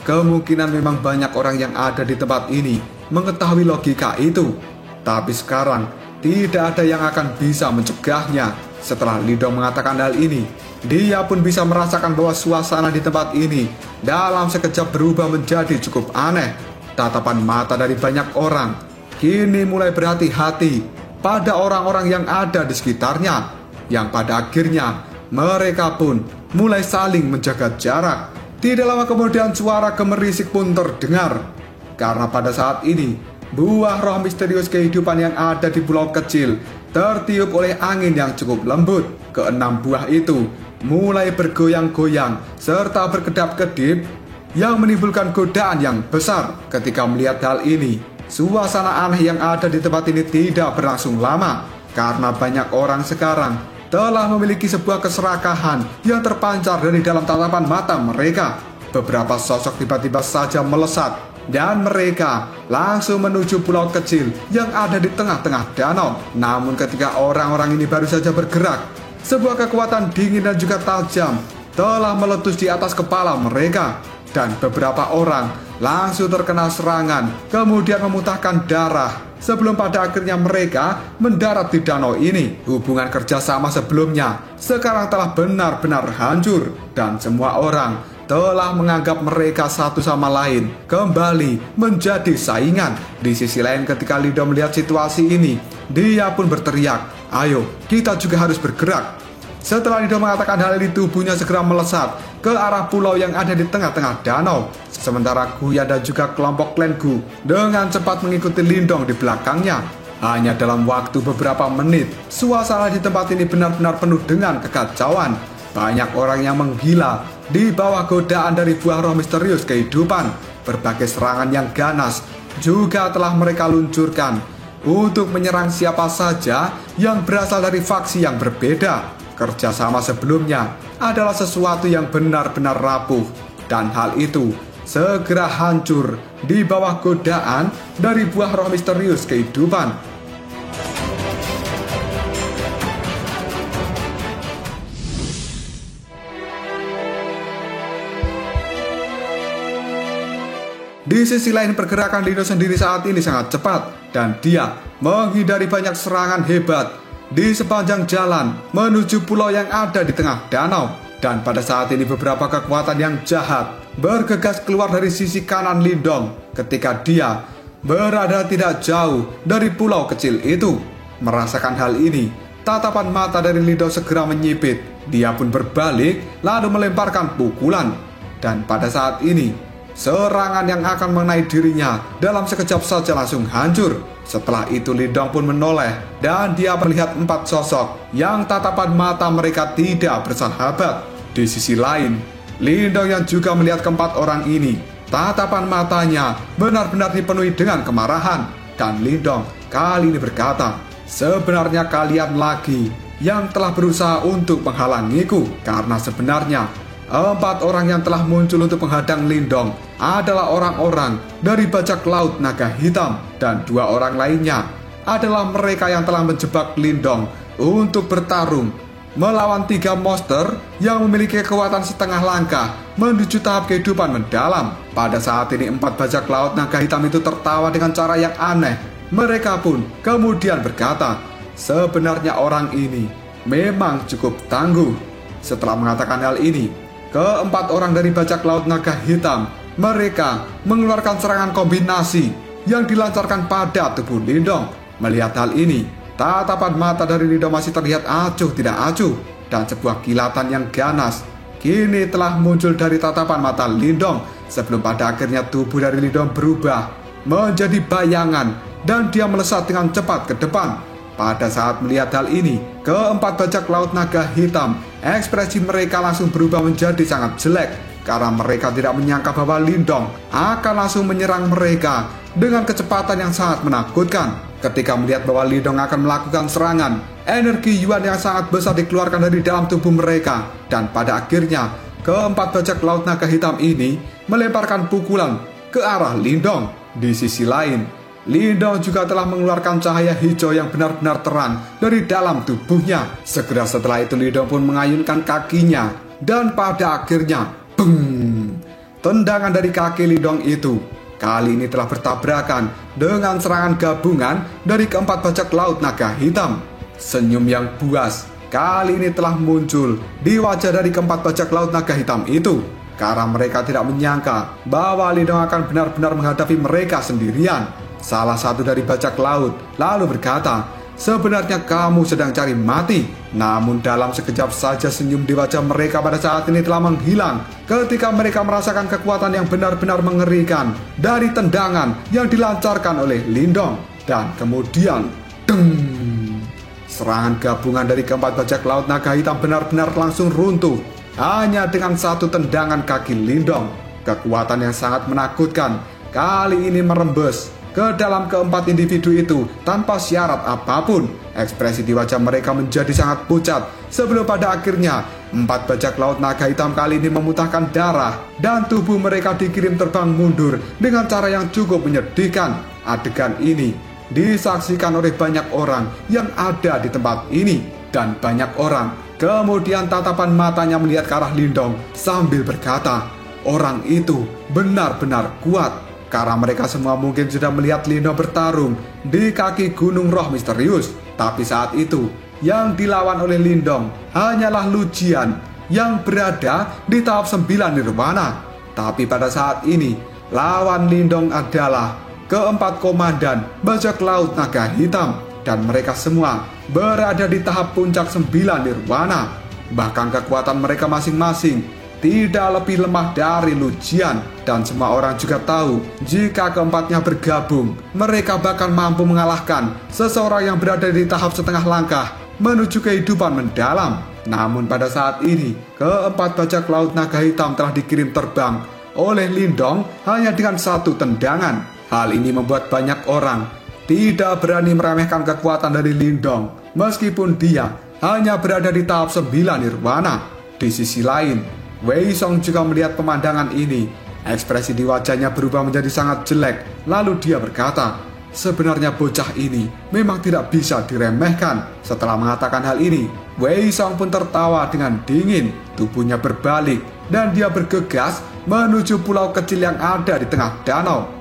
A: kemungkinan memang banyak orang yang ada di tempat ini mengetahui logika itu. Tapi sekarang tidak ada yang akan bisa mencegahnya. Setelah Lindo mengatakan hal ini, dia pun bisa merasakan bahwa suasana di tempat ini dalam sekejap berubah menjadi cukup aneh. Tatapan mata dari banyak orang kini mulai berhati-hati pada orang-orang yang ada di sekitarnya, yang pada akhirnya mereka pun mulai saling menjaga jarak. Tidak lama kemudian suara gemerisik pun terdengar, karena pada saat ini buah roh misterius kehidupan yang ada di pulau kecil tertiup oleh angin yang cukup lembut. Keenam buah itu mulai bergoyang-goyang serta berkedap-kedip yang menimbulkan godaan yang besar. Ketika melihat hal ini, suasana aneh yang ada di tempat ini tidak berlangsung lama, karena banyak orang sekarang telah memiliki sebuah keserakahan yang terpancar dari dalam tatapan mata mereka. Beberapa sosok tiba-tiba saja melesat, dan mereka langsung menuju pulau kecil yang ada di tengah-tengah danau. Namun ketika orang-orang ini baru saja bergerak, sebuah kekuatan dingin dan juga tajam telah meletus di atas kepala mereka, dan beberapa orang langsung terkena serangan, kemudian memuntahkan darah sebelum pada akhirnya mereka mendarat di danau ini. Hubungan kerjasama sebelumnya sekarang telah benar-benar hancur, dan semua orang telah menganggap mereka satu sama lain kembali menjadi saingan. Di sisi lain, ketika Lindo melihat situasi ini, dia pun berteriak, ayo kita juga harus bergerak. Setelah Lindo mengatakan hal itu, tubuhnya segera melesat ke arah pulau yang ada di tengah-tengah danau. Sementara Guyan dan juga kelompok klan Gu dengan cepat mengikuti Lindong di belakangnya. Hanya dalam waktu beberapa menit, suasana di tempat ini benar-benar penuh dengan kekacauan. Banyak orang yang menggila di bawah godaan dari buah roh misterius kehidupan. Berbagai serangan yang ganas juga telah mereka luncurkan untuk menyerang siapa saja yang berasal dari faksi yang berbeda. Kerjasama sebelumnya adalah sesuatu yang benar-benar rapuh, dan hal itu segera hancur di bawah godaan dari buah roh misterius kehidupan. Di sisi lain, pergerakan Lindo sendiri saat ini sangat cepat, dan dia menghindari banyak serangan hebat di sepanjang jalan menuju pulau yang ada di tengah danau. Dan pada saat ini beberapa kekuatan yang jahat bergegas keluar dari sisi kanan Lindong ketika dia berada tidak jauh dari pulau kecil itu. Merasakan hal ini, tatapan mata dari Lindong segera menyipit. Dia pun berbalik lalu melemparkan pukulan, dan pada saat ini serangan yang akan mengenai dirinya dalam sekejap saja langsung hancur. Setelah itu Lindong pun menoleh, dan dia melihat 4 sosok yang tatapan mata mereka tidak bersahabat. Di sisi lain, Lindong yang juga melihat keempat orang ini, tatapan matanya benar-benar dipenuhi dengan kemarahan. Dan Lindong kali ini berkata, sebenarnya kalian lagi yang telah berusaha untuk menghalangiku, karena sebenarnya 4 orang yang telah muncul untuk menghadang Lindong adalah orang-orang dari bajak laut naga hitam, dan 2 orang lainnya adalah mereka yang telah menjebak Lindong untuk bertarung melawan 3 monster yang memiliki kekuatan setengah langkah menuju tahap kehidupan mendalam. Pada saat ini 4 bajak laut naga hitam itu tertawa dengan cara yang aneh. Mereka pun kemudian berkata, sebenarnya orang ini memang cukup tangguh. Setelah mengatakan hal ini, keempat orang dari bajak laut naga hitam, mereka mengeluarkan serangan kombinasi yang dilancarkan pada tubuh Lindong. Melihat hal ini, tatapan mata dari Lindong masih terlihat acuh tidak acuh, dan sebuah kilatan yang ganas kini telah muncul dari tatapan mata Lindong sebelum pada akhirnya tubuh dari Lindong berubah menjadi bayangan dan dia melesat dengan cepat ke depan. Pada saat melihat hal ini, keempat bajak laut naga hitam, ekspresi mereka langsung berubah menjadi sangat jelek karena mereka tidak menyangka bahwa Lindong akan langsung menyerang mereka dengan kecepatan yang sangat menakutkan. Ketika melihat bahwa Lindong akan melakukan serangan, energi Yuan yang sangat besar dikeluarkan dari dalam tubuh mereka, dan pada akhirnya keempat bajak laut naga hitam ini melemparkan pukulan ke arah Lindong. Di sisi lain, Lindong juga telah mengeluarkan cahaya hijau yang benar-benar terang dari dalam tubuhnya. Segera setelah itu Lindong pun mengayunkan kakinya, dan pada akhirnya, beng! Tendangan dari kaki Lindong itu kali ini telah bertabrakan dengan serangan gabungan dari keempat bajak laut naga hitam. Senyum yang buas kali ini telah muncul di wajah dari keempat bajak laut naga hitam itu, karena mereka tidak menyangka bahwa Lindong akan benar-benar menghadapi mereka sendirian. Salah satu dari bajak laut lalu berkata, "Sebenarnya kamu sedang cari mati." Namun dalam sekejap saja senyum di wajah mereka pada saat ini telah menghilang ketika mereka merasakan kekuatan yang benar-benar mengerikan dari tendangan yang dilancarkan oleh Lindong. Dan kemudian, deng! Serangan gabungan dari keempat bajak laut naga hitam benar-benar langsung runtuh hanya dengan satu tendangan kaki Lindong. Kekuatan yang sangat menakutkan kali ini merembes ke dalam keempat individu itu tanpa syarat apapun. Ekspresi di wajah mereka menjadi sangat pucat sebelum pada akhirnya empat bajak laut naga hitam kali ini memuntahkan darah dan tubuh mereka dikirim terbang mundur dengan cara yang cukup menyedihkan. Adegan ini disaksikan oleh banyak orang yang ada di tempat ini, dan banyak orang kemudian tatapan matanya melihat ke arah Lindong sambil berkata, "Orang itu benar-benar kuat." Karena mereka semua mungkin sudah melihat Lindong bertarung di kaki Gunung Roh Misterius. Tapi saat itu, yang dilawan oleh Lindong hanyalah Lu Jian yang berada di tahap 9 Nirwana. Tapi pada saat ini, lawan Lindong adalah keempat komandan bajak laut naga hitam. Dan mereka semua berada di tahap puncak 9 Nirwana. Bahkan kekuatan mereka masing-masing tidak lebih lemah dari Lu Jian, dan semua orang juga tahu jika keempatnya bergabung, mereka bahkan mampu mengalahkan seseorang yang berada di tahap setengah langkah menuju kehidupan mendalam. Namun pada saat ini, keempat bajak laut naga hitam telah dikirim terbang oleh Lindong hanya dengan satu tendangan. Hal ini membuat banyak orang tidak berani meremehkan kekuatan dari Lindong, meskipun dia hanya berada di tahap 9 Nirwana. Di sisi lain, Wei Song juga melihat pemandangan ini. Ekspresi di wajahnya berubah menjadi sangat jelek. Lalu dia berkata, "Sebenarnya bocah ini memang tidak bisa diremehkan." Setelah mengatakan hal ini, Wei Song pun tertawa dengan dingin. Tubuhnya berbalik dan dia bergegas menuju pulau kecil yang ada di tengah danau.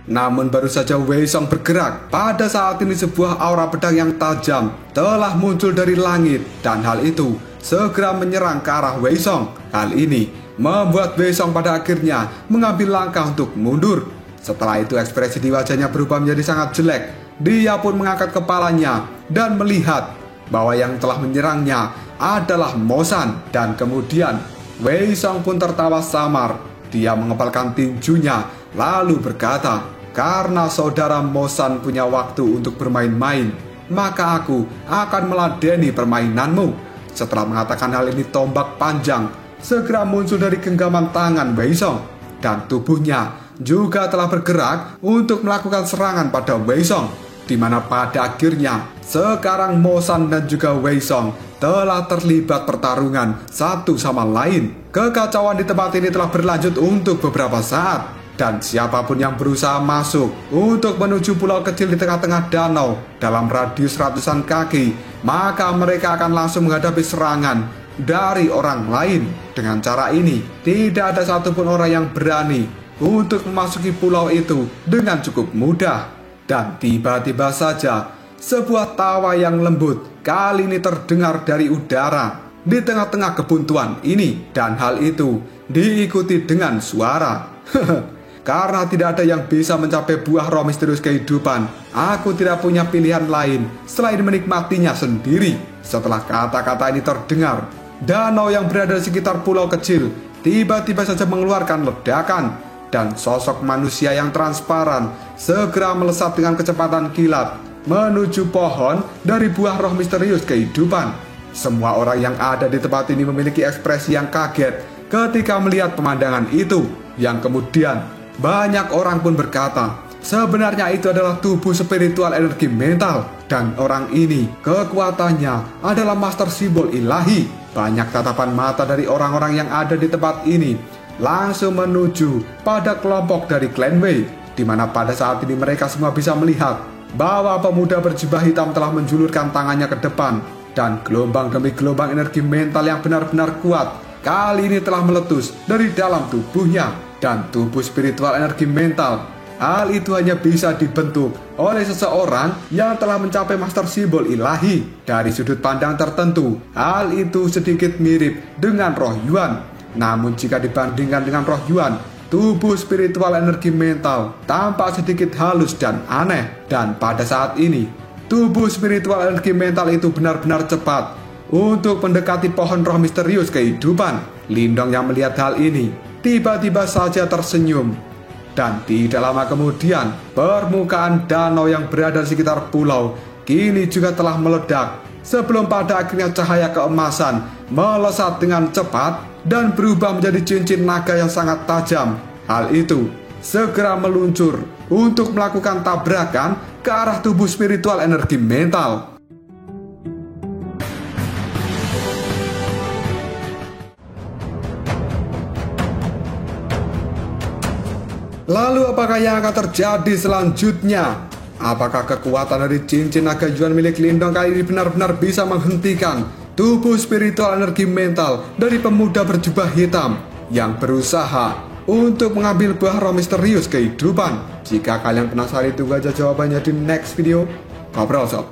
A: Namun baru saja Wei Song bergerak, pada saat ini sebuah aura pedang yang tajam telah muncul dari langit, dan hal itu segera menyerang ke arah Wei Song. Hal ini membuat Wei Song pada akhirnya mengambil langkah untuk mundur. Setelah itu ekspresi di wajahnya berubah menjadi sangat jelek. Dia pun mengangkat kepalanya dan melihat bahwa yang telah menyerangnya adalah Mo San. Dan kemudian Wei Song pun tertawa samar. Dia mengepalkan tinjunya lalu berkata, "Karena saudara Mo San punya waktu untuk bermain-main, maka aku akan meladeni permainanmu." Setelah mengatakan hal ini, tombak panjang segera muncul dari genggaman tangan Wei Song, dan tubuhnya juga telah bergerak untuk melakukan serangan pada Wei Song, di mana pada akhirnya sekarang Mo San dan juga Wei Song telah terlibat pertarungan satu sama lain. Kekacauan di tempat ini telah berlanjut untuk beberapa saat, dan siapapun yang berusaha masuk untuk menuju pulau kecil di tengah-tengah danau dalam radius ratusan kaki, maka mereka akan langsung menghadapi serangan dari orang lain. Dengan cara ini, tidak ada satupun orang yang berani untuk memasuki pulau itu dengan cukup mudah. Dan tiba-tiba saja Sebuah tawa yang lembut kali ini terdengar dari udara di tengah-tengah kebuntuan ini, dan hal itu diikuti dengan suara. Karena tidak ada yang bisa mencapai buah roh misterius kehidupan, aku tidak punya pilihan lain selain menikmatinya sendiri. Setelah kata-kata ini terdengar, danau yang berada di sekitar pulau kecil tiba-tiba saja mengeluarkan ledakan, dan sosok manusia yang transparan segera melesat dengan kecepatan kilat menuju pohon dari buah roh misterius kehidupan. Semua orang yang ada di tempat ini memiliki ekspresi yang kaget ketika melihat pemandangan itu, yang kemudian banyak orang pun berkata, sebenarnya itu adalah tubuh spiritual energi mental, dan orang ini kekuatannya adalah master simbol ilahi. Banyak tatapan mata dari orang-orang yang ada di tempat ini langsung menuju pada kelompok dari Clan Wei, di mana pada saat ini mereka semua bisa melihat bahwa pemuda berjubah hitam telah menjulurkan tangannya ke depan, dan gelombang demi gelombang energi mental yang benar-benar kuat kali ini telah meletus dari dalam tubuhnya. Dan tubuh spiritual energi mental, hal itu hanya bisa dibentuk oleh seseorang yang telah mencapai master simbol ilahi. Dari sudut pandang tertentu, hal itu sedikit mirip dengan roh Yuan. Namun jika dibandingkan dengan roh Yuan, tubuh spiritual energi mental tampak sedikit halus dan aneh. Dan pada saat ini, tubuh spiritual energi mental itu benar-benar cepat untuk mendekati pohon roh misterius kehidupan. Lindong yang melihat hal ini tiba-tiba saja tersenyum, dan tidak lama kemudian permukaan danau yang berada di sekitar pulau kini juga telah meledak, sebelum pada akhirnya cahaya keemasan melesat dengan cepat dan berubah menjadi cincin naga yang sangat tajam. Hal itu segera meluncur untuk melakukan tabrakan ke arah tubuh spiritual energi mental. Lalu apakah yang akan terjadi selanjutnya? Apakah kekuatan dari cincin naga Yuan milik Lindong kali ini benar-benar bisa menghentikan tubuh spiritual energi mental dari pemuda berjubah hitam yang berusaha untuk mengambil buah roh misterius kehidupan? Jika kalian penasaran, tunggu aja jawabannya di next video. Ngobrol sob.